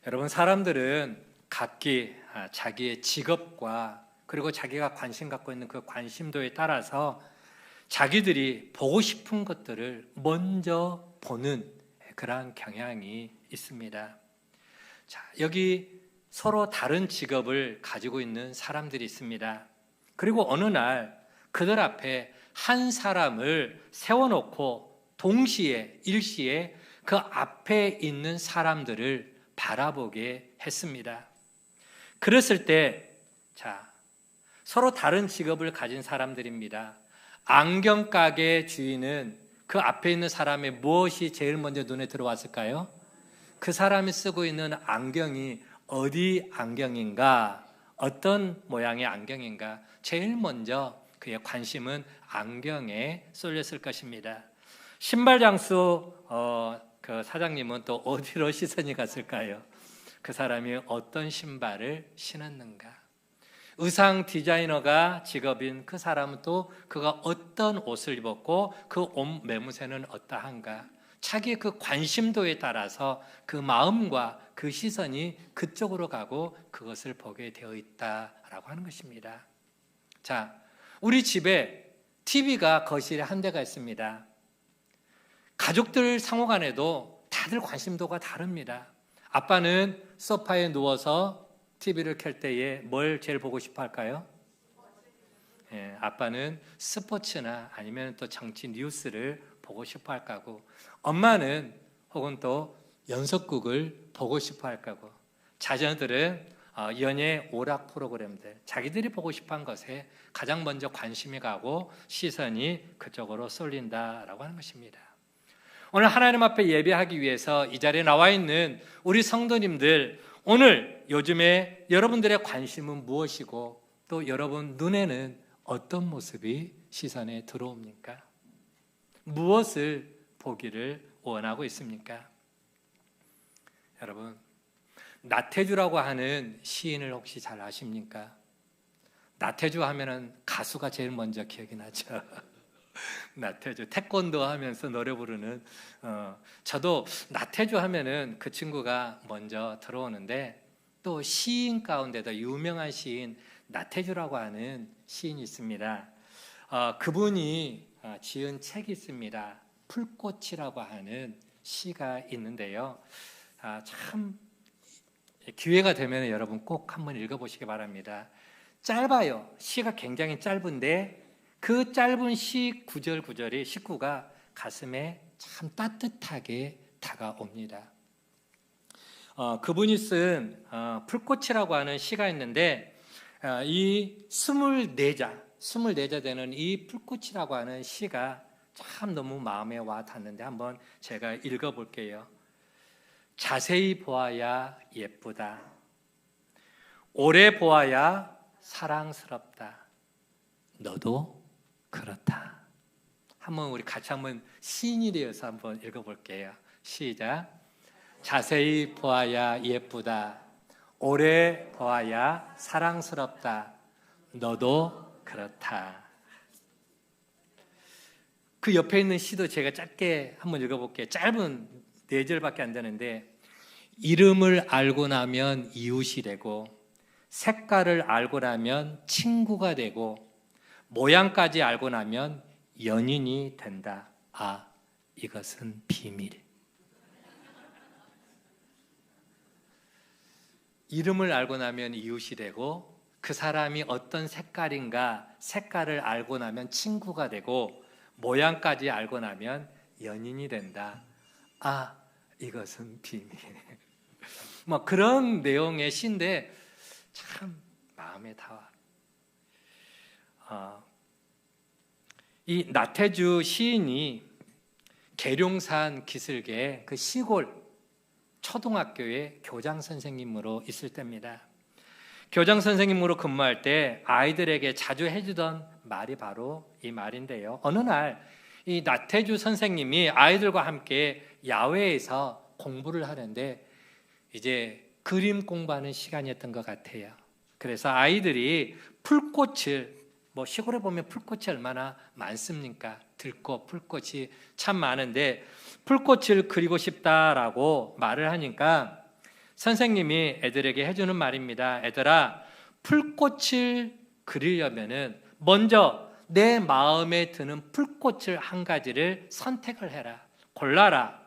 여러분, 사람들은 각기 자기의 직업과 그리고 자기가 관심 갖고 있는 그 관심도에 따라서 자기들이 보고 싶은 것들을 먼저 보는 그러한 경향이 있습니다. 자, 여기 서로 다른 직업을 가지고 있는 사람들이 있습니다. 그리고 어느 날 그들 앞에 한 사람을 세워놓고 동시에 일시에 그 앞에 있는 사람들을 바라보게 했습니다. 그랬을 때 서로 다른 직업을 가진 사람들입니다. 안경 가게 주인은 그 앞에 있는 사람의 무엇이 제일 먼저 눈에 들어왔을까요? 그 사람이 쓰고 있는 안경이 어디 안경인가, 어떤 모양의 안경인가, 제일 먼저 그의 관심은 안경에 쏠렸을 것입니다. 신발 장수 그 사장님은 또 어디로 시선이 갔을까요? 그 사람이 어떤 신발을 신었는가? 의상 디자이너가 직업인 그 사람은 또 그가 어떤 옷을 입었고 그 옷 매무새는 어떠한가? 자기의 그 관심도에 따라서 그 마음과 그 시선이 그쪽으로 가고 그것을 보게 되어 있다라고 하는 것입니다. 자, 우리 집에 TV가 거실에 한 대가 있습니다. 가족들 상호간에도 다들 관심도가 다릅니다. 아빠는 소파에 누워서 TV를 켤 때에 뭘 제일 보고 싶어 할까요? 아빠는 스포츠나 아니면 또 정치 뉴스를 보고 싶어 할 거고, 엄마는 혹은 또 연속극을 보고 싶어 할 거고, 자녀들은 연예 오락 프로그램들, 자기들이 보고 싶어 한 것에 가장 먼저 관심이 가고 시선이 그쪽으로 쏠린다라고 하는 것입니다. 오늘 하나님 앞에 예배하기 위해서 이 자리에 나와 있는 우리 성도님들, 오늘 요즘에 여러분들의 관심은 무엇이고 또 여러분 눈에는 어떤 모습이 시선에 들어옵니까? 무엇을 보기를 원하고 있습니까? 여러분, 나태주라고 하는 시인을 혹시 잘 아십니까? 나태주 하면은 가수가 제일 먼저 기억이 나죠. 나태주, 태권도 하면서 노래 부르는 저도 나태주 하면은 그 친구가 먼저 들어오는데, 또 시인 가운데도 유명한 시인 나태주라고 하는 시인이 있습니다. 그분이 지은 책이 있습니다. 풀꽃이라고 하는 시가 있는데요. 참 기회가 되면 여러분 꼭 한번 읽어보시기 바랍니다. 짧아요. 시가 굉장히 짧은데 그 짧은 시 구절 구절이 식구가 가슴에 참 따뜻하게 다가옵니다. 그분이 쓴 풀꽃이라고 하는 시가 있는데, 이 24자 되는 이 풀꽃이라고 하는 시가 참 너무 마음에 와 닿는데 한번 제가 읽어볼게요. 자세히 보아야 예쁘다. 오래 보아야 사랑스럽다. 너도 그렇다. 한번 우리 같이 한번 시인이 되어서 한번 읽어볼게요. 시작. 자세히 보아야 예쁘다. 오래 보아야 사랑스럽다. 너도 그렇다. 그 옆에 있는 시도 제가 짧게 한번 읽어볼게요. 짧은 4절밖에 안 되는데, 이름을 알고 나면 이웃이 되고, 색깔을 알고 나면 친구가 되고, 모양까지 알고 나면 연인이 된다. 이것은 비밀. 이름을 알고 나면 이웃이 되고, 그 사람이 어떤 색깔인가 색깔을 알고 나면 친구가 되고, 모양까지 알고 나면 연인이 된다. 이것은 비밀. 뭐 그런 내용의 시인데 참 마음에 닿아. 이 나태주 시인이 계룡산 기슭의 그 시골 초등학교의 교장 선생님으로 있을 때입니다. 교장 선생님으로 근무할 때 아이들에게 자주 해주던 말이 바로 이 말인데요. 어느 날 이 나태주 선생님이 아이들과 함께 야외에서 공부를 하는데 이제 그림 공부하는 시간이었던 것 같아요. 그래서 아이들이 풀꽃을, 시골에 보면 풀꽃이 얼마나 많습니까? 들꽃, 풀꽃이 참 많은데 풀꽃을 그리고 싶다라고 말을 하니까 선생님이 애들에게 해주는 말입니다. 애들아, 풀꽃을 그리려면은 먼저 내 마음에 드는 풀꽃을 한 가지를 선택을 해라. 골라라.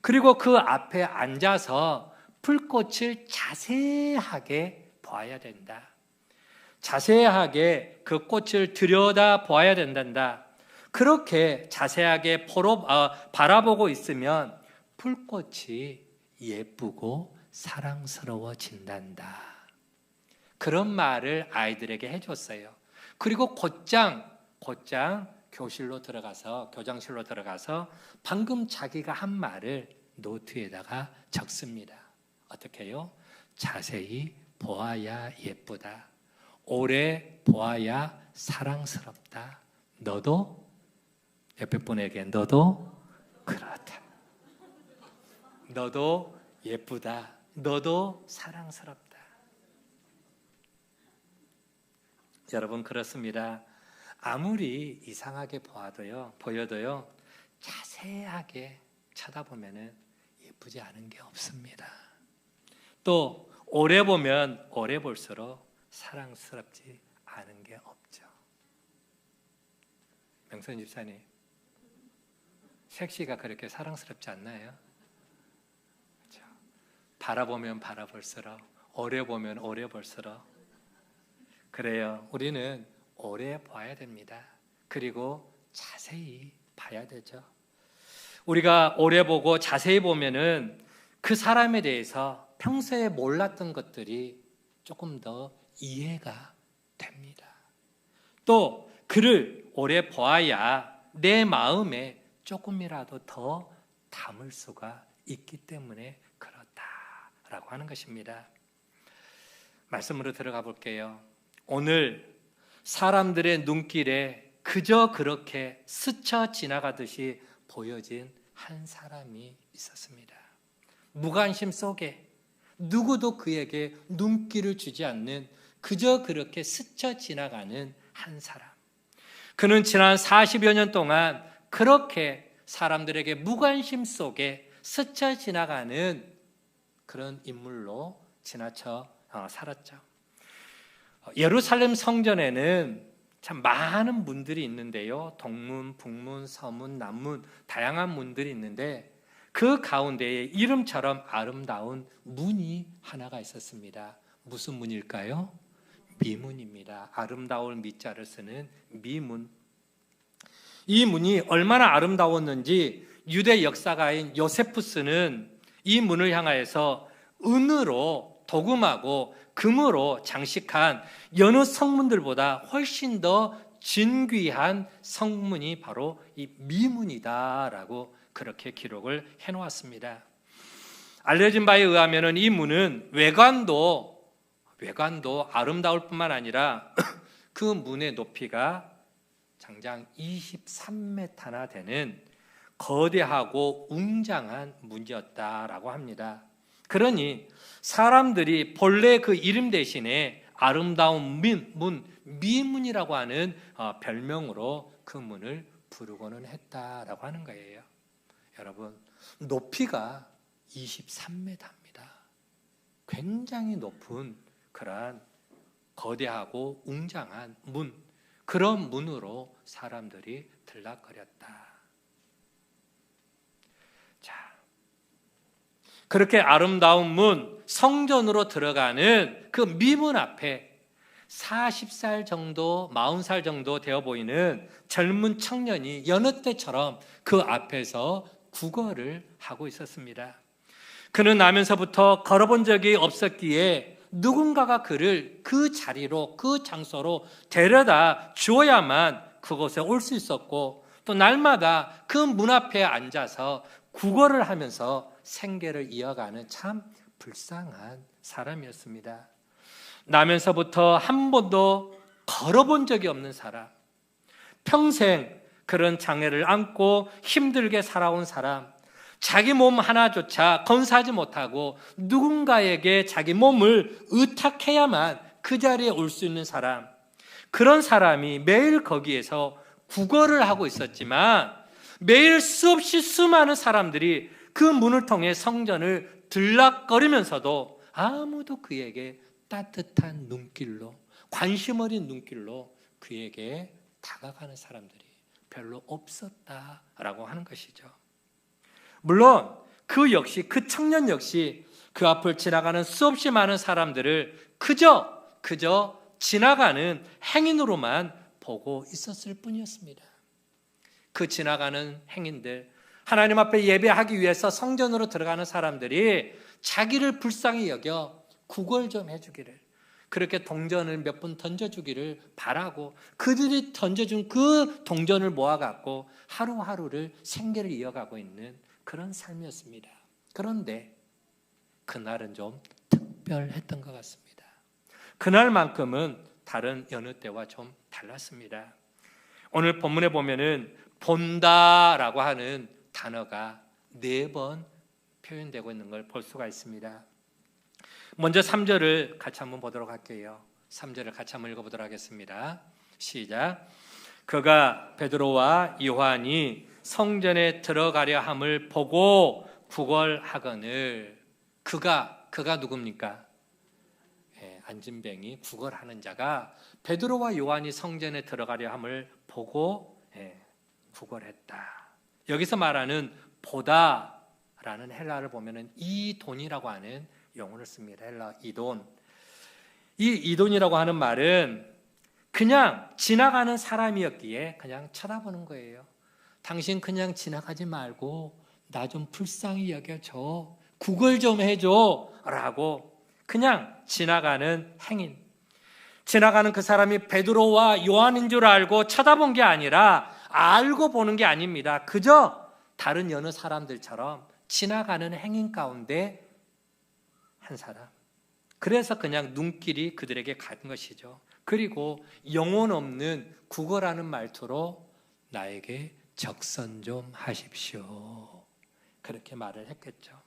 그리고 그 앞에 앉아서 풀꽃을 자세하게 보아야 된다. 자세하게 그 꽃을 들여다 보아야 된단다. 그렇게 자세하게 바라보고 있으면 풀꽃이 예쁘고 사랑스러워진단다. 그런 말을 아이들에게 해줬어요. 그리고 곧장 교장실로 들어가서 방금 자기가 한 말을 노트에다가 적습니다. 어떻게 해요? 자세히 보아야 예쁘다. 오래 보아야 사랑스럽다. 너도 옆에 분에게 너도 그렇다. 너도 예쁘다. 너도 사랑스럽다. 여러분, 그렇습니다. 아무리 이상하게 보여도요, 자세하게 쳐다보면 예쁘지 않은 게 없습니다. 또 오래 보면 오래 볼수록 사랑스럽지 않은 게 없죠. 명선 집사님, 섹시가 그렇게 사랑스럽지 않나요? 그렇죠? 바라보면 바라볼수록, 오래 보면 오래 볼수록. 그래요. 우리는 오래 봐야 됩니다. 그리고 자세히 봐야 되죠. 우리가 오래 보고 자세히 보면은 그 사람에 대해서 평소에 몰랐던 것들이 조금 더 이해가 됩니다. 또 그를 오래 보아야 내 마음에 조금이라도 더 담을 수가 있기 때문에 그렇다라고 하는 것입니다. 말씀으로 들어가 볼게요. 오늘 사람들의 눈길에 그저 그렇게 스쳐 지나가듯이 보여진 한 사람이 있었습니다. 무관심 속에 누구도 그에게 눈길을 주지 않는 그저 그렇게 스쳐 지나가는 한 사람. 그는 지난 40여 년 동안 그렇게 사람들에게 무관심 속에 스쳐 지나가는 그런 인물로 지나쳐 살았죠. 예루살렘 성전에는 참 많은 문들이 있는데요. 동문, 북문, 서문, 남문 다양한 문들이 있는데 그 가운데에 이름처럼 아름다운 문이 하나가 있었습니다. 무슨 문일까요? 미문입니다. 아름다울 미자를 쓰는 미문. 이 문이 얼마나 아름다웠는지 유대 역사가인 요세푸스는 이 문을 향하여서 은으로 도금하고 금으로 장식한 여느 성문들보다 훨씬 더 진귀한 성문이 바로 이 미문이다라고 그렇게 기록을 해놓았습니다. 알려진 바에 의하면 이 문은 외관도 아름다울 뿐만 아니라 그 문의 높이가 장장 23m나 되는 거대하고 웅장한 문이었다라고 합니다. 그러니 사람들이 본래 그 이름 대신에 아름다운 문, 미문이라고 하는 별명으로 그 문을 부르고는 했다라고 하는 거예요. 여러분, 높이가 23m입니다. 굉장히 높은 그러한 거대하고 웅장한 문, 그런 문으로 사람들이 들락거렸다. 자, 그렇게 아름다운 문, 성전으로 들어가는 그 미문 앞에 40살 정도, 40살 정도 되어 보이는 젊은 청년이 여느 때처럼 그 앞에서 구걸을 하고 있었습니다. 그는 나면서부터 걸어본 적이 없었기에 누군가가 그를 그 자리로, 그 장소로 데려다 주어야만 그곳에 올 수 있었고, 또 날마다 그 문 앞에 앉아서 구걸을 하면서 생계를 이어가는 참 불쌍한 사람이었습니다. 나면서부터 한 번도 걸어본 적이 없는 사람, 평생 그런 장애를 안고 힘들게 살아온 사람, 자기 몸 하나조차 건사하지 못하고 누군가에게 자기 몸을 의탁해야만 그 자리에 올 수 있는 사람, 그런 사람이 매일 거기에서 구걸을 하고 있었지만 매일 수없이 수많은 사람들이 그 문을 통해 성전을 들락거리면서도 아무도 그에게 따뜻한 눈길로, 관심 어린 눈길로 그에게 다가가는 사람들이 별로 없었다라고 하는 것이죠. 물론 그 청년 역시 그 앞을 지나가는 수없이 많은 사람들을 그저 지나가는 행인으로만 보고 있었을 뿐이었습니다. 그 지나가는 행인들, 하나님 앞에 예배하기 위해서 성전으로 들어가는 사람들이 자기를 불쌍히 여겨 구걸 좀 해주기를, 그렇게 동전을 몇 분 던져주기를 바라고 그들이 던져준 그 동전을 모아갖고 하루하루를 생계를 이어가고 있는 그런 삶이었습니다. 그런데 그날은 좀 특별했던 것 같습니다. 그날만큼은 다른 여느 때와 좀 달랐습니다. 오늘 본문에 보면은 본다라고 하는 단어가 4번 표현되고 있는 걸 볼 수가 있습니다. 먼저 3절을 같이 한번 보도록 할게요. 3절을 같이 한번 읽어보도록 하겠습니다. 시작. 그가 베드로와 요한이 성전에 들어가려 함을 보고 구걸하거늘. 그가 누굽니까? 안진뱅이 구걸하는 자가 베드로와 요한이 성전에 들어가려 함을 보고 구걸했다. 여기서 말하는 보다라는 헬라어를 보면은 이돈이라고 하는 용어를 씁니다. 헬라 이돈. 이 이돈이라고 하는 말은 그냥 지나가는 사람이었기에 그냥 쳐다보는 거예요. 당신 그냥 지나가지 말고 나 좀 불쌍히 여겨줘, 구걸 좀 해줘 라고 그냥 지나가는 행인, 지나가는 그 사람이 베드로와 요한인 줄 알고 쳐다본 게 아니라 알고 보는 게 아닙니다. 그저 다른 여느 사람들처럼 지나가는 행인 가운데 한 사람. 그래서 그냥 눈길이 그들에게 간 것이죠. 그리고 영혼 없는 구걸하는 말투로 나에게 적선 좀 하십시오, 그렇게 말을 했겠죠.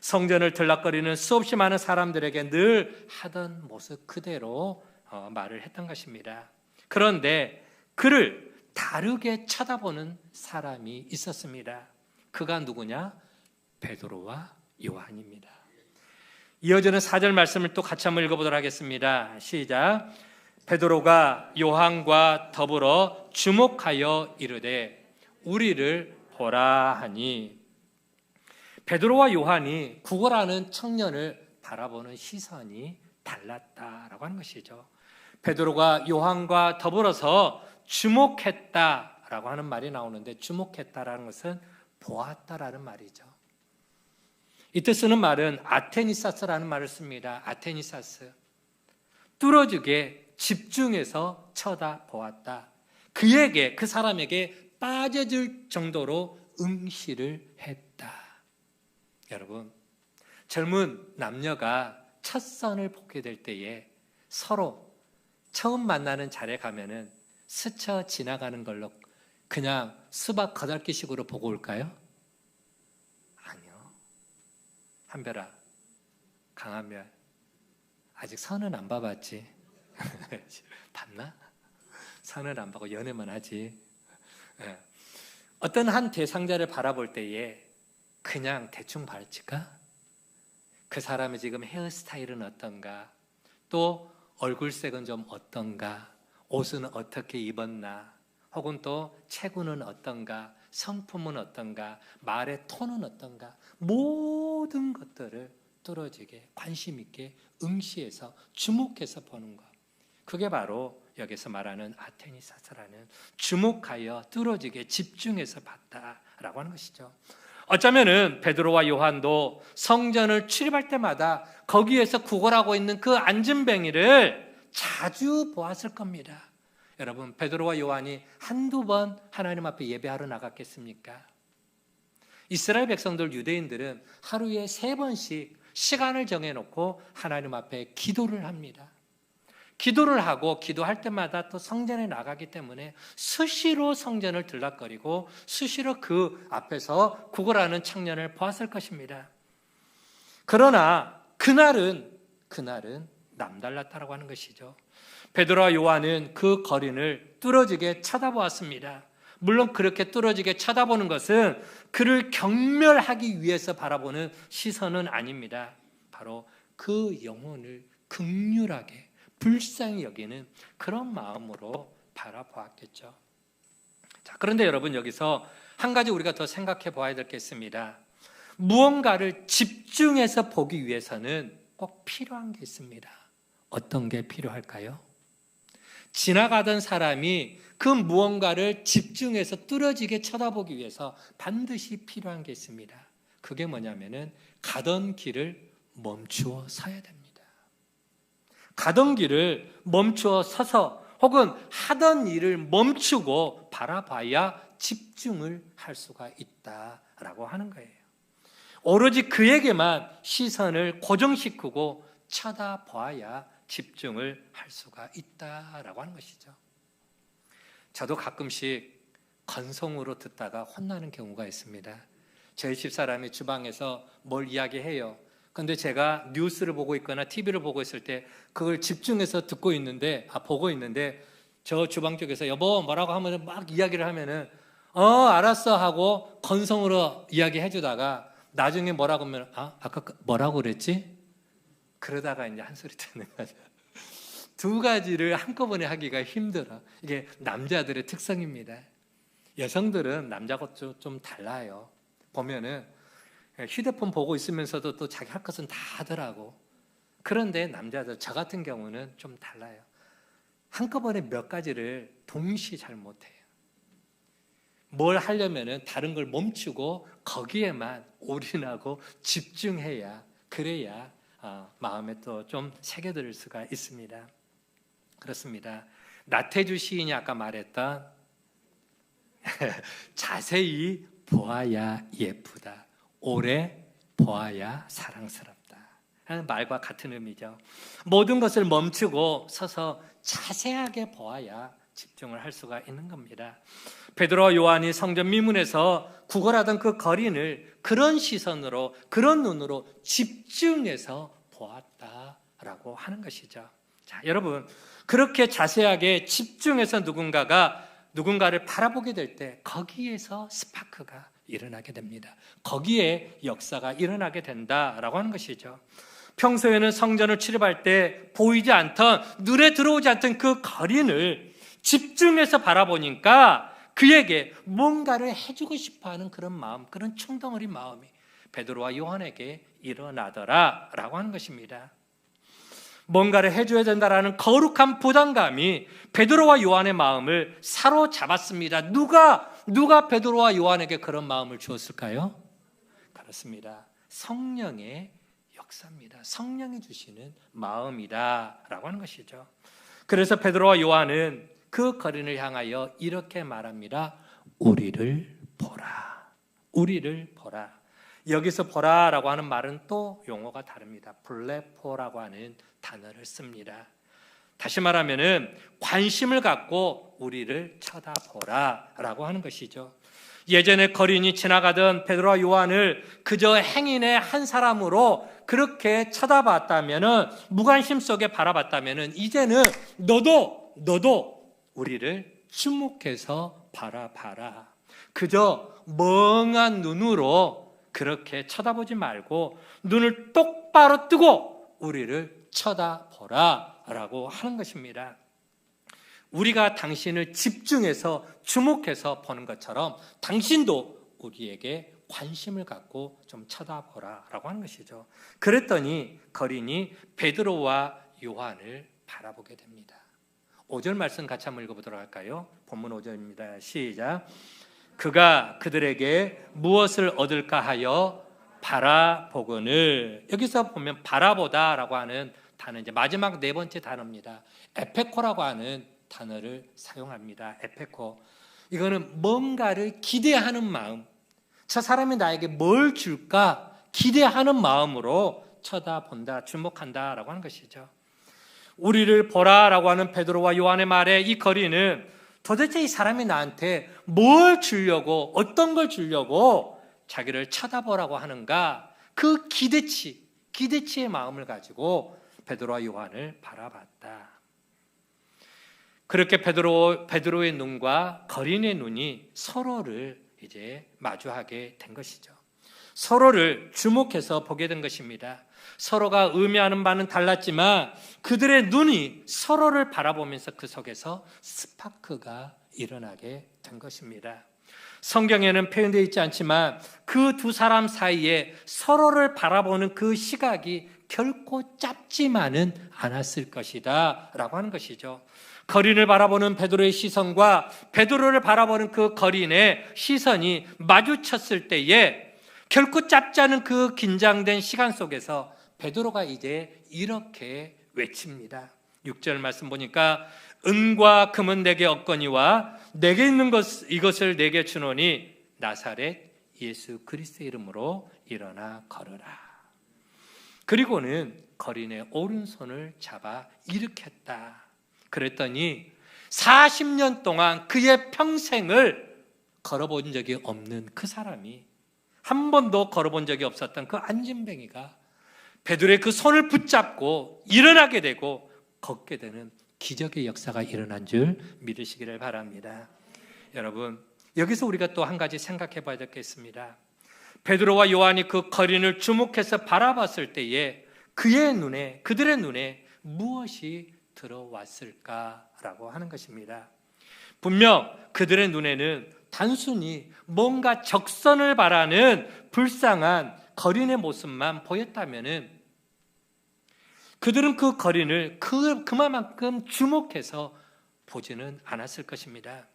성전을 들락거리는 수없이 많은 사람들에게 늘 하던 모습 그대로 말을 했던 것입니다. 그런데 그를 다르게 쳐다보는 사람이 있었습니다. 그가 누구냐? 베드로와 요한입니다. 이어지는 4절 말씀을 또 같이 한번 읽어보도록 하겠습니다. 시작. 베드로가 요한과 더불어 주목하여 이르되 우리를 보라 하니. 베드로와 요한이 구걸하는 청년을 바라보는 시선이 달랐다라고 하는 것이죠. 베드로가 요한과 더불어서 주목했다라고 하는 말이 나오는데, 주목했다라는 것은 보았다라는 말이죠. 이때 쓰는 말은 아테니사스라는 말을 씁니다. 아테니사스. 뚫어지게 집중해서 쳐다보았다. 그에게, 그 사람에게 빠져들 정도로 응시를 했다. 여러분, 젊은 남녀가 첫 선을 보게 될 때에 서로 처음 만나는 자리에 가면은 스쳐 지나가는 걸로 그냥 수박 거들기식으로 보고 올까요? 아니요. 한별아, 강한별, 아직 선은 안 봐봤지? 봤나? 선은 안 보고 연애만 하지. 어떤 한 대상자를 바라볼 때에 그냥 대충 발칠까? 그 사람의 지금 헤어스타일은 어떤가? 또 얼굴색은 좀 어떤가? 옷은 어떻게 입었나? 혹은 또 체구는 어떤가? 성품은 어떤가? 말의 톤은 어떤가? 모든 것들을 뚫어지게 관심 있게 응시해서 주목해서 보는 것. 그게 바로 여기서 말하는 아테니사스라는 주목하여 뚫어지게 집중해서 봤다라고 하는 것이죠. 어쩌면은 베드로와 요한도 성전을 출입할 때마다 거기에서 구걸하고 있는 그 안진뱅이를 자주 보았을 겁니다. 여러분, 베드로와 요한이 한두 번 하나님 앞에 예배하러 나갔겠습니까? 이스라엘 백성들, 유대인들은 하루에 3번씩 시간을 정해놓고 하나님 앞에 기도를 합니다. 기도를 하고 기도할 때마다 또 성전에 나가기 때문에 수시로 성전을 들락거리고 수시로 그 앞에서 구걸하는 청년을 보았을 것입니다. 그러나 그날은 남달랐다라고 하는 것이죠. 베드로와 요한은 그 거린을 뚫어지게 쳐다보았습니다. 물론 그렇게 뚫어지게 쳐다보는 것은 그를 경멸하기 위해서 바라보는 시선은 아닙니다. 바로 그 영혼을 긍휼하게 불쌍히 여기는 그런 마음으로 바라보았겠죠. 자, 그런데 여러분, 여기서 한 가지 우리가 더 생각해 보아야 될 게 있습니다. 무언가를 집중해서 보기 위해서는 꼭 필요한 게 있습니다. 어떤 게 필요할까요? 지나가던 사람이 그 무언가를 집중해서 뚫어지게 쳐다보기 위해서 반드시 필요한 게 있습니다. 그게 뭐냐면은 가던 길을 멈추어 서야 됩니다. 가던 길을 멈추어 서서 혹은 하던 일을 멈추고 바라봐야 집중을 할 수가 있다라고 하는 거예요. 오로지 그에게만 시선을 고정시키고 쳐다봐야 집중을 할 수가 있다라고 하는 것이죠. 저도 가끔씩 건성으로 듣다가 혼나는 경우가 있습니다. 저희 집사람이 주방에서 뭘 이야기해요. 그런데 제가 뉴스를 보고 있거나 TV를 보고 있을 때 그걸 집중해서 듣고 있는데, 보고 있는데 저 주방 쪽에서 여보 뭐라고 하면 막 이야기를 하면은 알았어 하고 건성으로 이야기해 주다가 나중에 뭐라고 하면 아까 뭐라고 그랬지? 그러다가 이제 한 소리 듣는 거죠. 두 가지를 한꺼번에 하기가 힘들어. 이게 남자들의 특성입니다. 여성들은 남자하고 좀 달라요. 보면은 휴대폰 보고 있으면서도 또 자기 할 것은 다 하더라고. 그런데 남자들, 저 같은 경우는 좀 달라요. 한꺼번에 몇 가지를 동시에 잘 못해요. 뭘 하려면은 다른 걸 멈추고 거기에만 올인하고 집중해야, 그래야 마음에 또 좀 새겨들 수가 있습니다. 그렇습니다. 나태주 시인이 아까 말했던 자세히 보아야 예쁘다, 오래 보아야 사랑스럽다 하는 말과 같은 의미죠. 모든 것을 멈추고 서서 자세하게 보아야 집중을 할 수가 있는 겁니다. 베드로와 요한이 성전 미문에서 구걸하던 그 거린을 그런 시선으로, 그런 눈으로 집중해서 보았다라고 하는 것이죠. 자, 여러분, 그렇게 자세하게 집중해서 누군가를 바라보게 될 때 거기에서 스파크가 일어나게 됩니다. 거기에 역사가 일어나게 된다라고 하는 것이죠. 평소에는 성전을 출입할 때 보이지 않던, 눈에 들어오지 않던 그 거린을 집중해서 바라보니까 그에게 뭔가를 해주고 싶어하는 그런 마음, 그런 충동어린 마음이 베드로와 요한에게 일어나더라라고 하는 것입니다. 뭔가를 해줘야 된다라는 거룩한 부담감이 베드로와 요한의 마음을 사로잡았습니다. 누가 베드로와 요한에게 그런 마음을 주었을까요? 그렇습니다. 성령의 역사입니다. 성령이 주시는 마음이다라고 하는 것이죠. 그래서 베드로와 요한은 그 거린을 향하여 이렇게 말합니다. 우리를 보라. 우리를 보라. 여기서 보라라고 하는 말은 또 용어가 다릅니다. 블레포라고 하는 단어를 씁니다. 다시 말하면은 관심을 갖고 우리를 쳐다보라라고 하는 것이죠. 예전에 거린이 지나가던 베드로와 요한을 그저 행인의 한 사람으로 그렇게 쳐다봤다면은, 무관심 속에 바라봤다면은, 이제는 너도 우리를 주목해서 바라봐라. 그저 멍한 눈으로 그렇게 쳐다보지 말고 눈을 똑바로 뜨고 우리를 쳐다보라 라고 하는 것입니다. 우리가 당신을 집중해서 주목해서 보는 것처럼 당신도 우리에게 관심을 갖고 좀 쳐다보라 라고 하는 것이죠. 그랬더니 거린이 베드로와 요한을 바라보게 됩니다. 5절 말씀 같이 한번 읽어보도록 할까요? 본문 5절입니다. 시작. 그가 그들에게 무엇을 얻을까 하여 바라보거늘. 여기서 보면 바라보다라고 하는 단어, 이제 마지막 네 번째 단어입니다. 에페코라고 하는 단어를 사용합니다. 에페코. 이거는 뭔가를 기대하는 마음, 저 사람이 나에게 뭘 줄까 기대하는 마음으로 쳐다본다, 주목한다라고 하는 것이죠. 우리를 보라라고 하는 베드로와 요한의 말에 이 거린은 도대체 이 사람이 나한테 뭘 주려고, 어떤 걸 주려고 자기를 쳐다보라고 하는가, 그 기대치의 마음을 가지고 베드로와 요한을 바라봤다. 그렇게 베드로의 눈과 거린의 눈이 서로를 이제 마주하게 된 것이죠. 서로를 주목해서 보게 된 것입니다. 서로가 의미하는 바는 달랐지만 그들의 눈이 서로를 바라보면서 그 속에서 스파크가 일어나게 된 것입니다. 성경에는 표현되어 있지 않지만 그 두 사람 사이에 서로를 바라보는 그 시각이 결코 짧지만은 않았을 것이다 라고 하는 것이죠. 거린을 바라보는 베드로의 시선과 베드로를 바라보는 그 거린의 시선이 마주쳤을 때에 결코 짧지 않은 그 긴장된 시간 속에서 베드로가 이제 이렇게 외칩니다. 6절 말씀 보니까 은과 금은 내게 없거니와 내게 있는 이것을 내게 주노니 나사렛 예수 그리스도의 이름으로 일어나 걸으라. 그리고는 거린의 오른손을 잡아 일으켰다. 그랬더니 40년 동안 그의 평생을 걸어본 적이 없는 그 사람이, 한 번도 걸어본 적이 없었던 그 안진뱅이가 베드로의 그 손을 붙잡고 일어나게 되고 걷게 되는 기적의 역사가 일어난 줄 믿으시기를 바랍니다. 여러분, 여기서 우리가 또 한 가지 생각해 봐야 되겠습니다. 베드로와 요한이 그 거린을 주목해서 바라봤을 때에 그들의 눈에 무엇이 들어왔을까라고 하는 것입니다. 분명 그들의 눈에는 단순히 뭔가 적선을 바라는 불쌍한 거린의 모습만 보였다면은 그들은 그 거린을 그만큼 주목해서 보지는 않았을 것입니다.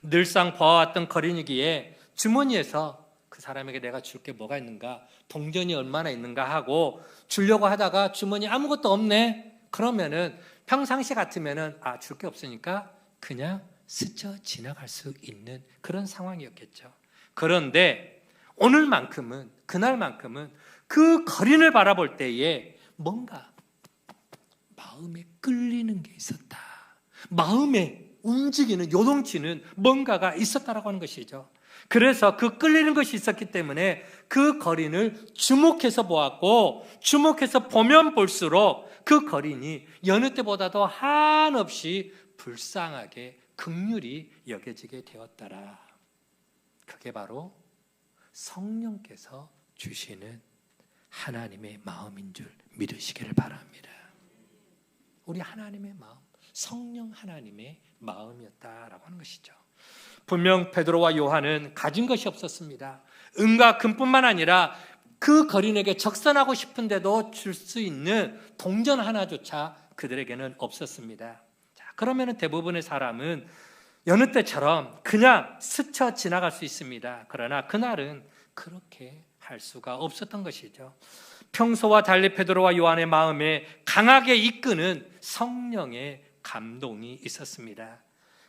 늘상 보아왔던 거린이기에 주머니에서 그 사람에게 내가 줄 게 뭐가 있는가, 동전이 얼마나 있는가 하고 주려고 하다가 주머니 아무것도 없네. 그러면은 평상시 같으면은 줄 게 없으니까 그냥 스쳐 지나갈 수 있는 그런 상황이었겠죠. 그런데 오늘만큼은, 그날만큼은 그 거린을 바라볼 때에 뭔가 마음에 끌리는 게 있었다. 마음에 움직이는, 요동치는 뭔가가 있었다라고 하는 것이죠. 그래서 그 끌리는 것이 있었기 때문에 그 거린을 주목해서 보았고, 주목해서 보면 볼수록 그 거린이 여느 때보다도 한없이 불쌍하게 긍휼히 여겨지게 되었더라. 그게 바로 성령께서 주시는 하나님의 마음인 줄 믿으시기를 바랍니다. 우리 하나님의 마음, 성령 하나님의 마음이었다라고 하는 것이죠. 분명 베드로와 요한은 가진 것이 없었습니다. 은과 금뿐만 아니라 그 거린에게 적선하고 싶은데도 줄 수 있는 동전 하나조차 그들에게는 없었습니다. 자, 그러면 대부분의 사람은 여느 때처럼 그냥 스쳐 지나갈 수 있습니다. 그러나 그날은 그렇게 할 수가 없었던 것이죠. 평소와 달리 베드로와 요한의 마음에 강하게 이끄는 성령의 감동이 있었습니다.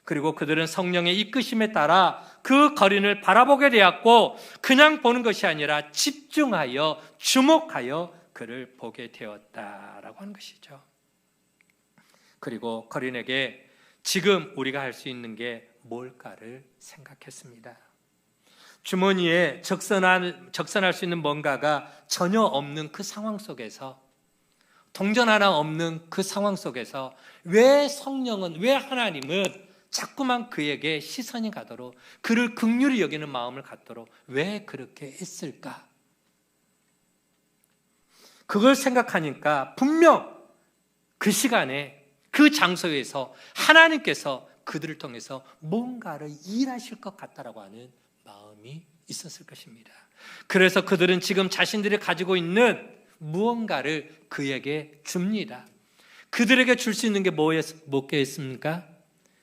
그리고 그들은 성령의 이끄심에 따라 그 거린을 바라보게 되었고, 그냥 보는 것이 아니라 집중하여 주목하여 그를 보게 되었다라고 하는 것이죠. 그리고 거린에게 지금 우리가 할 수 있는 게 뭘까를 생각했습니다. 주머니에 적선할 수 있는 뭔가가 전혀 없는 그 상황 속에서, 동전 하나 없는 그 상황 속에서 왜 성령은, 왜 하나님은 자꾸만 그에게 시선이 가도록, 그를 긍휼히 여기는 마음을 갖도록 왜 그렇게 했을까? 그걸 생각하니까 분명 그 시간에 그 장소에서 하나님께서 그들을 통해서 뭔가를 일하실 것 같다라고 하는 마음이 있었을 것입니다. 그래서 그들은 지금 자신들이 가지고 있는 무언가를 그에게 줍니다. 그들에게 줄 수 있는 게 뭐겠습니까?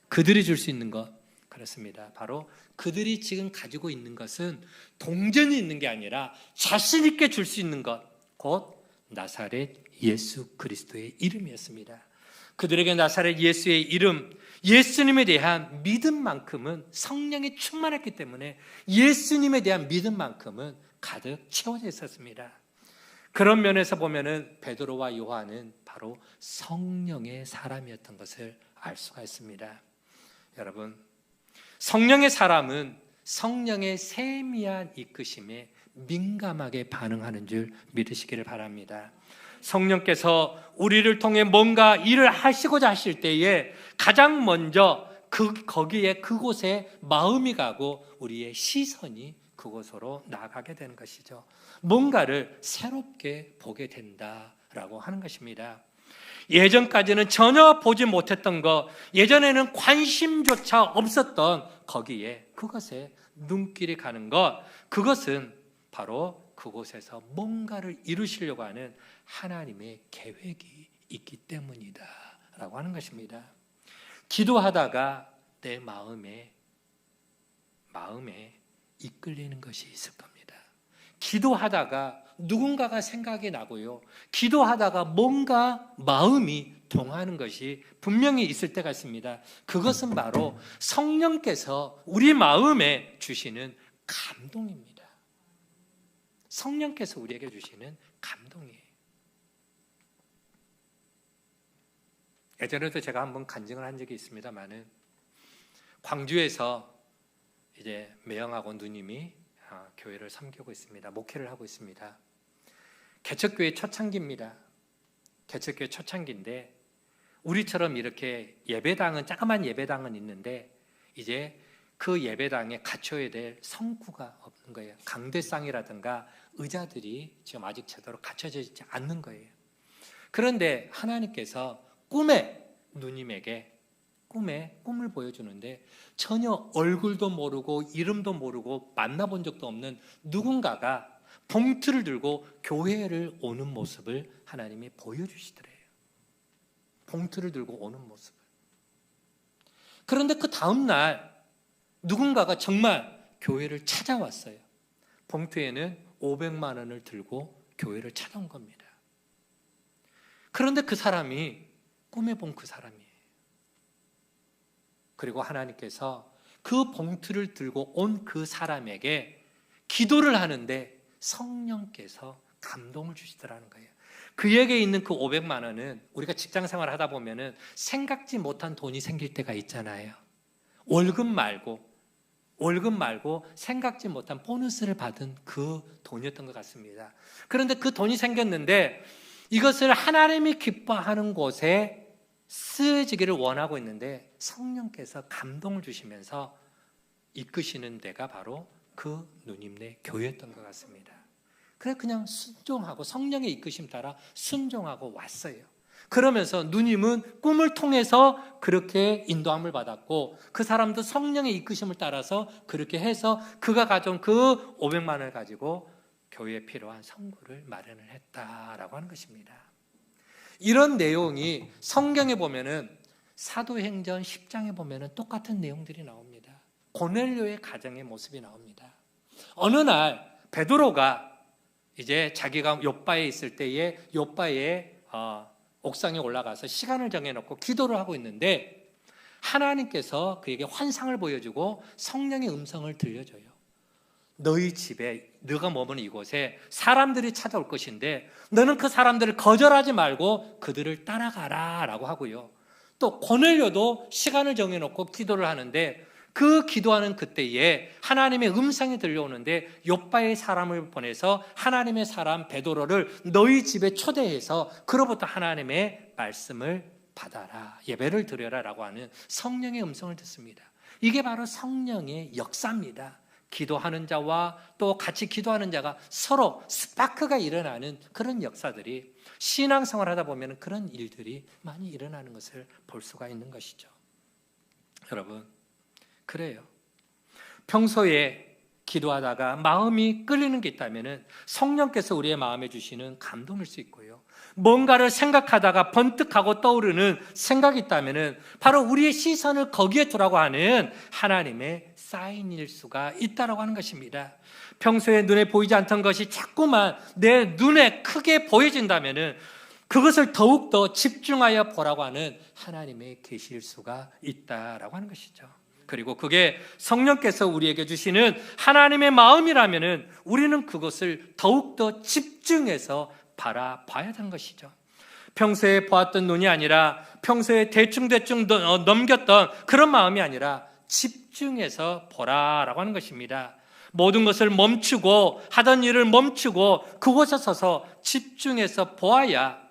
그들이 줄 수 있는 것, 그렇습니다. 바로 그들이 지금 가지고 있는 것은 동전이 있는 게 아니라 자신 있게 줄 수 있는 것, 곧 나사렛 예수 그리스도의 이름이었습니다. 그들에게 나사렛 예수의 이름, 예수님에 대한 믿음만큼은, 성령이 충만했기 때문에 예수님에 대한 믿음만큼은 가득 채워져 있었습니다. 그런 면에서 보면은 베드로와 요한은 바로 성령의 사람이었던 것을 알 수가 있습니다. 여러분, 성령의 사람은 성령의 세미한 이끄심에 민감하게 반응하는 줄 믿으시기를 바랍니다. 성령께서 우리를 통해 뭔가 일을 하시고자 하실 때에 가장 먼저 거기에 그곳에 마음이 가고 우리의 시선이 그곳으로 나아가게 되는 것이죠. 뭔가를 새롭게 보게 된다라고 하는 것입니다. 예전까지는 전혀 보지 못했던 것, 예전에는 관심조차 없었던 거기에 그것에 눈길이 가는 것, 그것은 바로 그곳에서 뭔가를 이루시려고 하는 하나님의 계획이 있기 때문이다 라고 하는 것입니다. 기도하다가 내 마음에 이끌리는 것이 있을 겁니다. 기도하다가 누군가가 생각이 나고요, 기도하다가 뭔가 마음이 동하는 것이 분명히 있을 때가 있습니다. 그것은 바로 성령께서 우리 마음에 주시는 감동입니다. 성령께서 우리에게 주시는 감동이에요. 예전에도 제가 한번 간증을 한 적이 있습니다만은, 광주에서 이제 매형하고 누님이 교회를 섬기고 있습니다. 목회를 하고 있습니다. 개척교회 초창기입니다. 개척교회 초창기인데, 우리처럼 이렇게 예배당은, 조그만 예배당은 있는데 이제 그 예배당에 갖춰야 될 성구가 없는 거예요. 강대상이라든가 의자들이 지금 아직 제대로 갖춰져 있지 않는 거예요. 그런데 하나님께서 꿈에 누님에게 꿈을 보여주는데, 전혀 얼굴도 모르고 이름도 모르고 만나본 적도 없는 누군가가 봉투를 들고 교회를 오는 모습을 하나님이 보여주시더래요. 봉투를 들고 오는 모습을. 그런데 그 다음 날 누군가가 정말 교회를 찾아왔어요. 봉투에는 500만 원을 들고 교회를 찾아온 겁니다. 그런데 그 사람이 꿈에 본 그 사람이에요. 그리고 하나님께서 그 봉투를 들고 온 그 사람에게 기도를 하는데 성령께서 감동을 주시더라는 거예요. 그에게 있는 그 500만 원은 우리가 직장 생활을 하다 보면은 생각지 못한 돈이 생길 때가 있잖아요. 월급 말고 생각지 못한 보너스를 받은 그 돈이었던 것 같습니다. 그런데 그 돈이 생겼는데 이것을 하나님이 기뻐하는 곳에 쓰여지기를 원하고 있는데, 성령께서 감동을 주시면서 이끄시는 데가 바로 그 누님네 교회였던 것 같습니다. 그래서 그냥 순종하고 성령의 이끄심 따라 순종하고 왔어요. 그러면서 누님은 꿈을 통해서 그렇게 인도함을 받았고, 그 사람도 성령의 이끄심을 따라서 그렇게 해서 그가 가져온 그 500만 원을 가지고 교회에 필요한 성구를 마련을 했다라고 하는 것입니다. 이런 내용이 성경에 보면은, 사도행전 10장에 보면은 똑같은 내용들이 나옵니다. 고넬료의 가정의 모습이 나옵니다. 어느 날 베드로가 이제 자기가 욥바에 있을 때에 욥바의 옥상에 올라가서 시간을 정해놓고 기도를 하고 있는데, 하나님께서 그에게 환상을 보여주고 성령의 음성을 들려줘요. 너희 집에, 너가 머무는 이곳에 사람들이 찾아올 것인데 너는 그 사람들을 거절하지 말고 그들을 따라가라 라고 하고요. 또 고넬료도 시간을 정해놓고 기도를 하는데, 그 기도하는 그때에 하나님의 음성이 들려오는데 욥바의 사람을 보내서 하나님의 사람 베드로를 너희 집에 초대해서 그로부터 하나님의 말씀을 받아라, 예배를 드려라 라고 하는 성령의 음성을 듣습니다. 이게 바로 성령의 역사입니다. 기도하는 자와 또 같이 기도하는 자가 서로 스파크가 일어나는 그런 역사들이, 신앙생활 하다 보면 그런 일들이 많이 일어나는 것을 볼 수가 있는 것이죠. 여러분, 그래요. 평소에 기도하다가 마음이 끌리는 게 있다면 성령께서 우리의 마음에 주시는 감동일 수 있고요, 뭔가를 생각하다가 번뜩하고 떠오르는 생각이 있다면 바로 우리의 시선을 거기에 두라고 하는 하나님의 사인일 수가 있다라고 하는 것입니다. 평소에 눈에 보이지 않던 것이 자꾸만 내 눈에 크게 보여진다면 그것을 더욱더 집중하여 보라고 하는 하나님의 계시일 수가 있다라고 하는 것이죠. 그리고 그게 성령께서 우리에게 주시는 하나님의 마음이라면 우리는 그것을 더욱더 집중해서 바라봐야 하는 것이죠. 평소에 보았던 눈이 아니라, 평소에 대충대충 넘겼던 그런 마음이 아니라 집중해서 보라라고 하는 것입니다. 모든 것을 멈추고 하던 일을 멈추고 그곳에 서서 집중해서 보아야,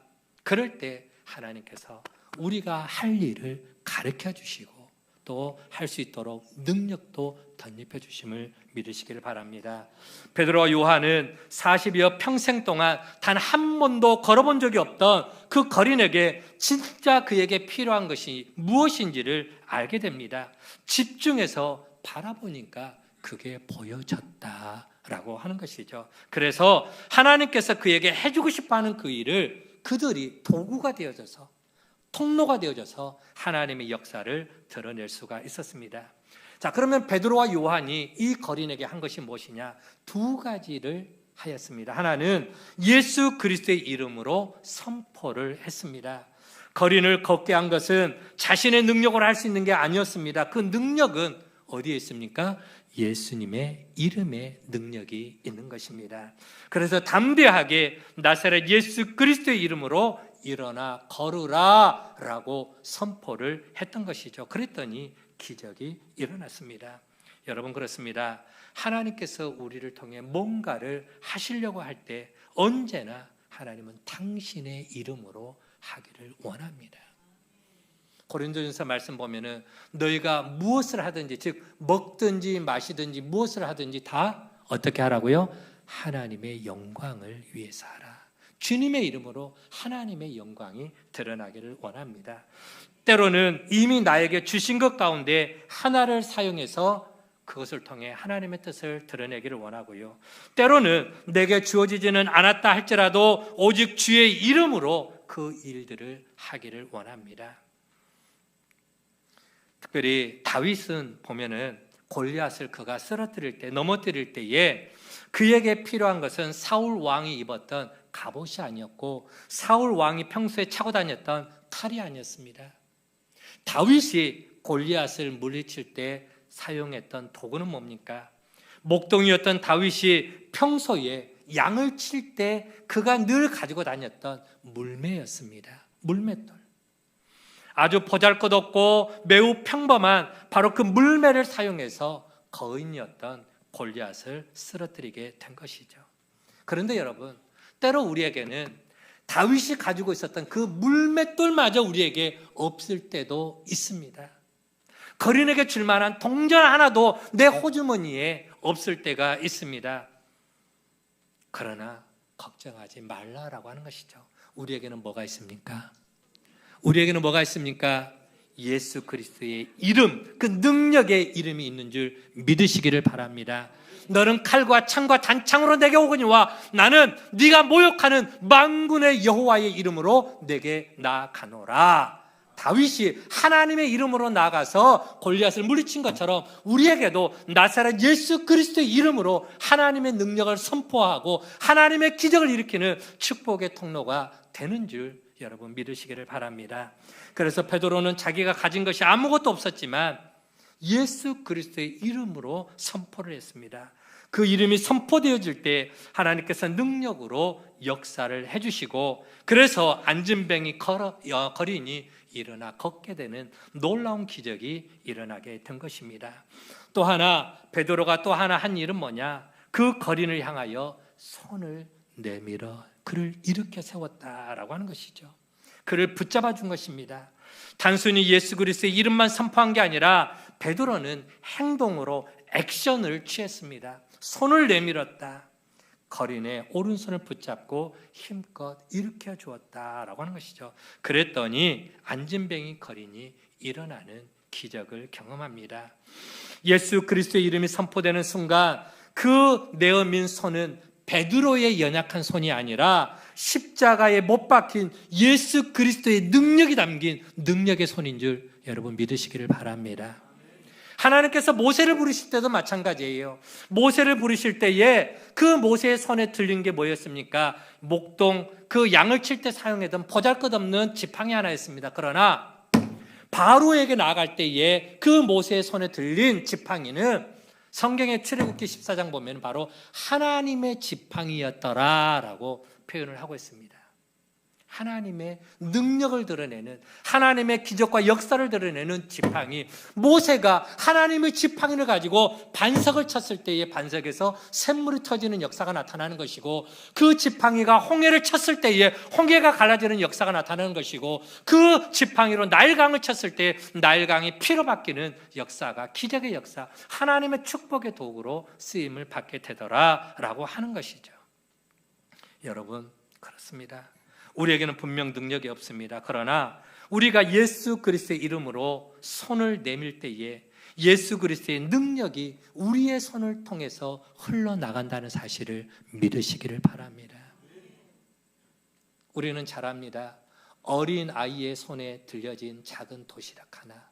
그럴 때 하나님께서 우리가 할 일을 가르쳐 주시고 또 할 수 있도록 능력도 덧입혀 주심을 믿으시기를 바랍니다. 베드로와 요한은 40여 평생 동안 단 한 번도 걸어본 적이 없던 그 거린에게 진짜 그에게 필요한 것이 무엇인지를 알게 됩니다. 집중해서 바라보니까 그게 보여졌다라고 하는 것이죠. 그래서 하나님께서 그에게 해주고 싶어하는 그 일을 그들이 도구가 되어져서, 통로가 되어져서 하나님의 역사를 드러낼 수가 있었습니다. 자, 그러면 베드로와 요한이 이 거린에게 한 것이 무엇이냐? 두 가지를 하였습니다. 하나는 예수 그리스도의 이름으로 선포를 했습니다. 거린을 걷게 한 것은 자신의 능력으로 할 수 있는 게 아니었습니다. 그 능력은 어디에 있습니까? 예수님의 이름에 능력이 있는 것입니다. 그래서 담대하게 나사렛 예수 그리스도의 이름으로 일어나 걸으라 라고 선포를 했던 것이죠. 그랬더니 기적이 일어났습니다. 여러분, 그렇습니다. 하나님께서 우리를 통해 뭔가를 하시려고 할 때 언제나 하나님은 당신의 이름으로 하기를 원합니다. 고린도전서 말씀 보면은 너희가 무엇을 하든지, 즉 먹든지 마시든지 무엇을 하든지 다 어떻게 하라고요? 하나님의 영광을 위해서 하라. 주님의 이름으로 하나님의 영광이 드러나기를 원합니다. 때로는 이미 나에게 주신 것 가운데 하나를 사용해서 그것을 통해 하나님의 뜻을 드러내기를 원하고요. 때로는 내게 주어지지는 않았다 할지라도 오직 주의 이름으로 그 일들을 하기를 원합니다. 특별히 다윗은 보면은 골리앗을 그가 쓰러뜨릴 때, 넘어뜨릴 때에 그에게 필요한 것은 사울 왕이 입었던 갑옷이 아니었고 사울 왕이 평소에 차고 다녔던 칼이 아니었습니다. 다윗이 골리앗을 물리칠 때 사용했던 도구는 뭡니까? 목동이었던 다윗이 평소에 양을 칠 때 그가 늘 가지고 다녔던 물매였습니다. 물맷돌. 아주 보잘것없고 매우 평범한 바로 그 물매를 사용해서 거인이었던 골리앗을 쓰러뜨리게 된 것이죠. 그런데 여러분, 때로 우리에게는 다윗이 가지고 있었던 그 물맷돌마저 우리에게 없을 때도 있습니다. 거린에게 줄 만한 동전 하나도 내 호주머니에 없을 때가 있습니다. 그러나 걱정하지 말라라고 하는 것이죠. 우리에게는 뭐가 있습니까? 우리에게는 뭐가 있습니까? 예수 그리스도의 이름, 그 능력의 이름이 있는 줄 믿으시기를 바랍니다. 너는 칼과 창과 단창으로 내게 오거니와 나는 네가 모욕하는 만군의 여호와의 이름으로 내게 나아가노라. 다윗이 하나님의 이름으로 나가서 골리앗을 물리친 것처럼 우리에게도 나사렛 예수 그리스도의 이름으로 하나님의 능력을 선포하고 하나님의 기적을 일으키는 축복의 통로가 되는 줄 여러분 믿으시기를 바랍니다. 그래서 베드로는 자기가 가진 것이 아무것도 없었지만 예수 그리스도의 이름으로 선포를 했습니다. 그 이름이 선포되어질 때 하나님께서 능력으로 역사를 해주시고 그래서 안진뱅이 거린이 일어나 걷게 되는 놀라운 기적이 일어나게 된 것입니다. 또 하나 베드로가 또 하나 한 일은 뭐냐? 그 거린을 향하여 손을 내밀어 그를 일으켜 세웠다라고 하는 것이죠. 그를 붙잡아 준 것입니다. 단순히 예수 그리스도의 이름만 선포한 게 아니라 베드로는 행동으로 액션을 취했습니다. 손을 내밀었다. 거린의 오른손을 붙잡고 힘껏 일으켜 주었다라고 하는 것이죠. 그랬더니 안진뱅이 거린이 일어나는 기적을 경험합니다. 예수 그리스도의 이름이 선포되는 순간 그 내어민 손은 베드로의 연약한 손이 아니라 십자가에 못 박힌 예수 그리스도의 능력이 담긴 능력의 손인 줄 여러분 믿으시기를 바랍니다. 하나님께서 모세를 부르실 때도 마찬가지예요. 모세를 부르실 때에 그 모세의 손에 들린 게 뭐였습니까? 목동, 그 양을 칠 때 사용했던 보잘것없는 지팡이 하나였습니다. 그러나 바로에게 나아갈 때에 그 모세의 손에 들린 지팡이는 성경의 출애굽기 14장 보면 바로 하나님의 지팡이였더라라고 표현을 하고 있습니다. 하나님의 능력을 드러내는, 하나님의 기적과 역사를 드러내는 지팡이, 모세가 하나님의 지팡이를 가지고 반석을 쳤을 때의 반석에서 샘물이 터지는 역사가 나타나는 것이고, 그 지팡이가 홍해를 쳤을 때에 홍해가 갈라지는 역사가 나타나는 것이고, 그 지팡이로 나일강을 쳤을 때 나일강이 피로 바뀌는 역사가, 기적의 역사, 하나님의 축복의 도구로 쓰임을 받게 되더라 라고 하는 것이죠. 여러분, 그렇습니다. 우리에게는 분명 능력이 없습니다. 그러나 우리가 예수 그리스도의 이름으로 손을 내밀 때에 예수 그리스도의 능력이 우리의 손을 통해서 흘러나간다는 사실을 믿으시기를 바랍니다. 우리는 잘 압니다. 어린 아이의 손에 들려진 작은 도시락 하나,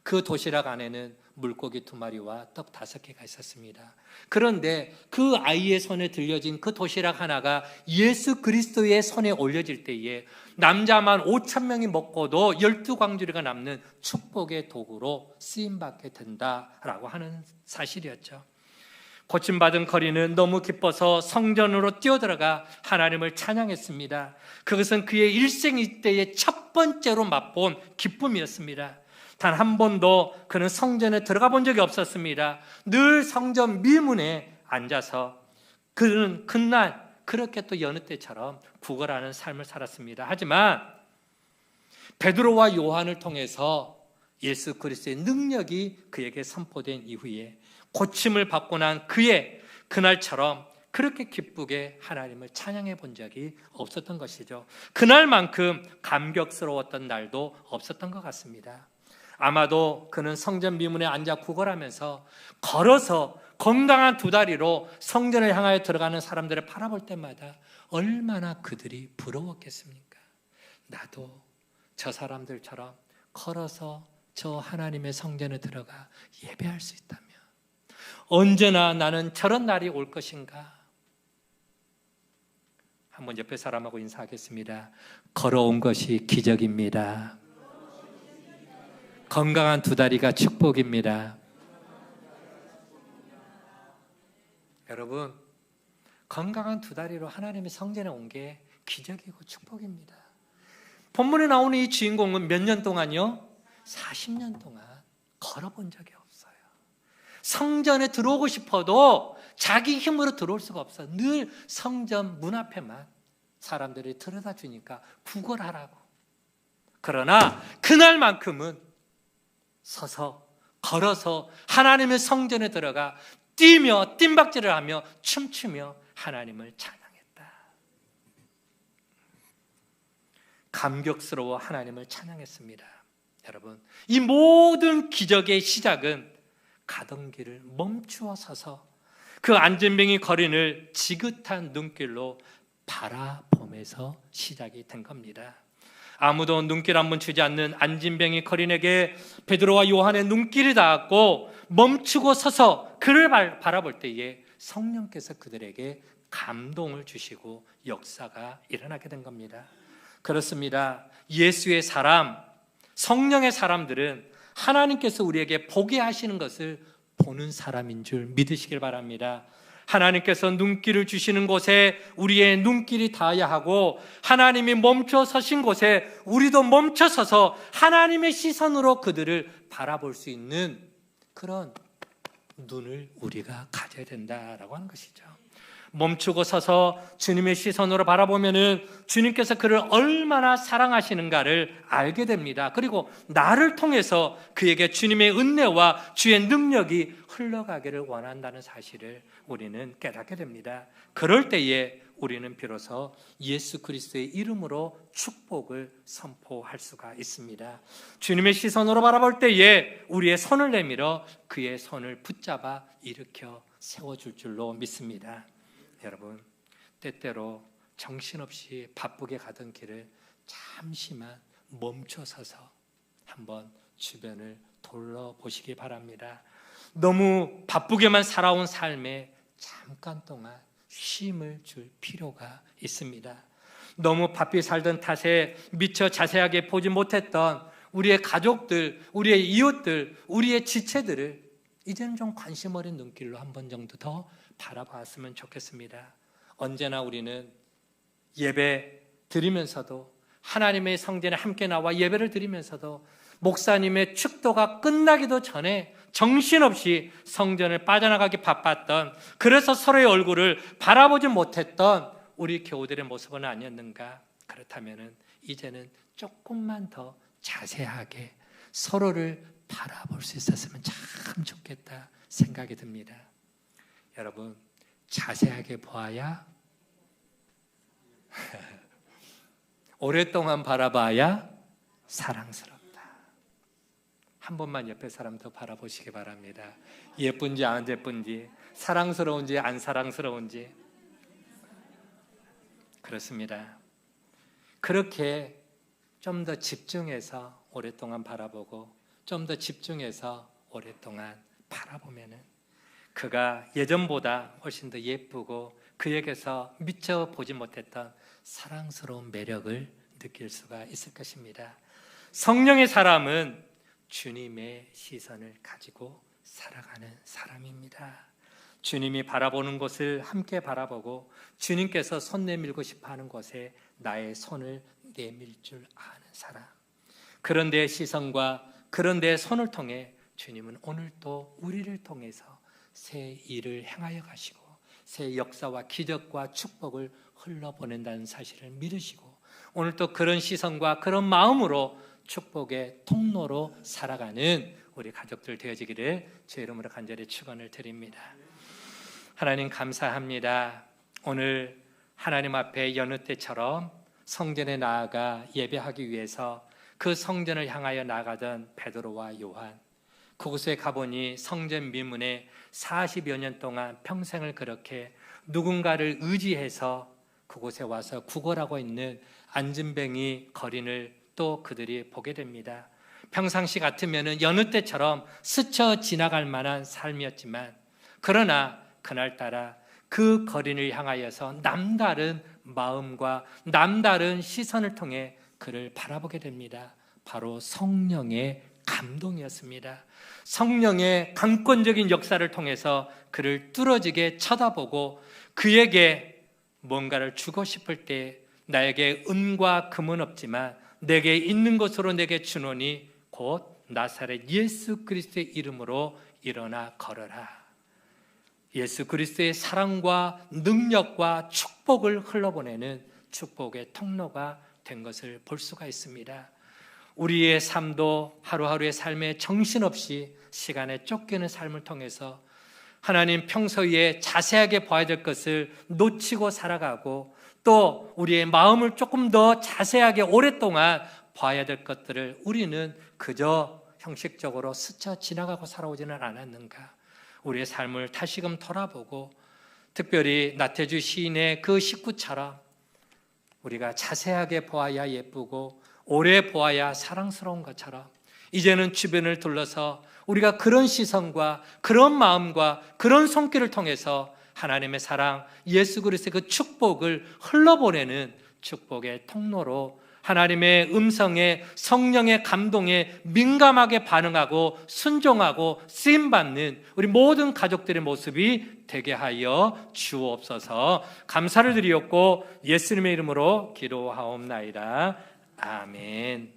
그 도시락 안에는 물고기 2마리와 떡 5개가 있었습니다. 그런데 그 아이의 손에 들려진 그 도시락 하나가 예수 그리스도의 손에 올려질 때에 남자만 5,000명이 먹고도 12광주리가 남는 축복의 도구로 쓰임받게 된다라고 하는 사실이었죠. 고침받은 거리는 너무 기뻐서 성전으로 뛰어들어가 하나님을 찬양했습니다. 그것은 그의 일생 이때의 첫 번째로 맛본 기쁨이었습니다. 단 한 번도 그는 성전에 들어가 본 적이 없었습니다. 늘 성전 미문에 앉아서 그는 그날 그렇게 또 여느 때처럼 구걸하는 삶을 살았습니다. 하지만 베드로와 요한을 통해서 예수 그리스도의 능력이 그에게 선포된 이후에 고침을 받고 난 그의 그날처럼 그렇게 기쁘게 하나님을 찬양해 본 적이 없었던 것이죠. 그날만큼 감격스러웠던 날도 없었던 것 같습니다. 아마도 그는 성전 미문에 앉아 구걸하면서 걸어서 건강한 2다리로 성전을 향하여 들어가는 사람들을 바라볼 때마다 얼마나 그들이 부러웠겠습니까? 나도 저 사람들처럼 걸어서 저 하나님의 성전에 들어가 예배할 수 있다면 언제나 나는 저런 날이 올 것인가? 한번 옆에 사람하고 인사하겠습니다. 걸어온 것이 기적입니다. 건강한 2다리가 축복입니다. 여러분, 건강한 2다리로 하나님의 성전에 온 게 기적이고 축복입니다. 본문에 나오는 이 주인공은 몇 년 동안요? 40년 동안 걸어본 적이 없어요. 성전에 들어오고 싶어도 자기 힘으로 들어올 수가 없어요. 늘 성전 문 앞에만 사람들이 들여다 주니까 구걸하라고. 그러나 그날만큼은 서서 걸어서 하나님의 성전에 들어가 뛰며 뜀박질을 하며 춤추며 하나님을 찬양했다. 감격스러워 하나님을 찬양했습니다. 여러분, 이 모든 기적의 시작은 가던 길을 멈추어 서서 그 안진뱅이 거린을 지긋한 눈길로 바라보면서 시작이 된 겁니다. 아무도 눈길 한번 주지 않는 안진뱅이 거린에게 베드로와 요한의 눈길이 닿았고 멈추고 서서 그를 바라볼 때에 성령께서 그들에게 감동을 주시고 역사가 일어나게 된 겁니다. 그렇습니다. 예수의 사람, 성령의 사람들은 하나님께서 우리에게 보게 하시는 것을 보는 사람인 줄 믿으시길 바랍니다. 하나님께서 눈길을 주시는 곳에 우리의 눈길이 닿아야 하고 하나님이 멈춰 서신 곳에 우리도 멈춰 서서 하나님의 시선으로 그들을 바라볼 수 있는 그런 눈을 우리가 가져야 된다라고 하는 것이죠. 멈추고 서서 주님의 시선으로 바라보면은 주님께서 그를 얼마나 사랑하시는가를 알게 됩니다. 그리고 나를 통해서 그에게 주님의 은혜와 주의 능력이 흘러가기를 원한다는 사실을 우리는 깨닫게 됩니다. 그럴 때에 우리는 비로소 예수 그리스도의 이름으로 축복을 선포할 수가 있습니다. 주님의 시선으로 바라볼 때에 우리의 손을 내밀어 그의 손을 붙잡아 일으켜 세워줄 줄로 믿습니다. 여러분, 때때로 정신없이 바쁘게 가던 길을 잠시만 멈춰서서 한번 주변을 둘러보시기 바랍니다. 너무 바쁘게만 살아온 삶에 잠깐 동안 쉼을 줄 필요가 있습니다. 너무 바삐 살던 탓에 미처 자세하게 보지 못했던 우리의 가족들, 우리의 이웃들, 우리의 지체들을 이제는 좀 관심 어린 눈길로 한 번 정도 더 바라봤으면 좋겠습니다. 언제나 우리는 예배 드리면서도 하나님의 성전에 함께 나와 예배를 드리면서도 목사님의 축도가 끝나기도 전에 정신없이 성전을 빠져나가기 바빴던, 그래서 서로의 얼굴을 바라보지 못했던 우리 교우들의 모습은 아니었는가? 그렇다면 이제는 조금만 더 자세하게 서로를 바라볼 수 있었으면 참 좋겠다 생각이 듭니다. 여러분, 자세하게 보아야 오랫동안 바라봐야 사랑스럽다. 한 번만 옆에 사람 더 바라보시기 바랍니다. 예쁜지 안 예쁜지, 사랑스러운지 안 사랑스러운지. 그렇습니다. 그렇게 좀 더 집중해서 오랫동안 바라보고 좀 더 집중해서 오랫동안 바라보면은 그가 예전보다 훨씬 더 예쁘고 그에게서 미처 보지 못했던 사랑스러운 매력을 느낄 수가 있을 것입니다. 성령의 사람은 주님의 시선을 가지고 살아가는 사람입니다. 주님이 바라보는 곳을 함께 바라보고 주님께서 손 내밀고 싶어하는 곳에 나의 손을 내밀 줄 아는 사람. 그런 데의 시선과 그런 데의 손을 통해 주님은 오늘도 우리를 통해서 새 일을 행하여 가시고 새 역사와 기적과 축복을 흘러보낸다는 사실을 믿으시고 오늘도 그런 시선과 그런 마음으로 축복의 통로로 살아가는 우리 가족들 되어지기를 제 이름으로 간절히 축원을 드립니다. 하나님 감사합니다. 오늘 하나님 앞에 여느 때처럼 성전에 나아가 예배하기 위해서 그 성전을 향하여 나가던 베드로와 요한, 그곳에 가보니 성전 미문에 40여 년 동안 평생을 그렇게 누군가를 의지해서 그곳에 와서 구걸하고 있는 안진뱅이 거린을 또 그들이 보게 됩니다. 평상시 같으면 여느 때처럼 스쳐 지나갈 만한 삶이었지만 그러나 그날따라 그 거린을 향하여서 남다른 마음과 남다른 시선을 통해 그를 바라보게 됩니다. 바로 성령의 감동이었습니다. 성령의 강권적인 역사를 통해서 그를 뚫어지게 쳐다보고 그에게 뭔가를 주고 싶을 때 나에게 은과 금은 없지만 내게 있는 것으로 내게 주노니 곧 나사렛 예수 그리스도의 이름으로 일어나 걸어라. 예수 그리스도의 사랑과 능력과 축복을 흘러보내는 축복의 통로가 된 것을 볼 수가 있습니다. 우리의 삶도 하루하루의 삶에 정신없이 시간에 쫓기는 삶을 통해서 하나님 평소에 자세하게 봐야 될 것을 놓치고 살아가고 또 우리의 마음을 조금 더 자세하게 오랫동안 봐야 될 것들을 우리는 그저 형식적으로 스쳐 지나가고 살아오지는 않았는가? 우리의 삶을 다시금 돌아보고 특별히 나태주 시인의 그 식구처럼 우리가 자세하게 보아야 예쁘고 오래 보아야 사랑스러운 것처럼 이제는 주변을 둘러서 우리가 그런 시선과 그런 마음과 그런 손길을 통해서 하나님의 사랑, 예수 그리스도의 그 축복을 흘러보내는 축복의 통로로 하나님의 음성에 성령의 감동에 민감하게 반응하고 순종하고 쓰임받는 우리 모든 가족들의 모습이 되게 하여 주옵소서. 감사를 드리옵고 예수님의 이름으로 기도하옵나이다. 아멘.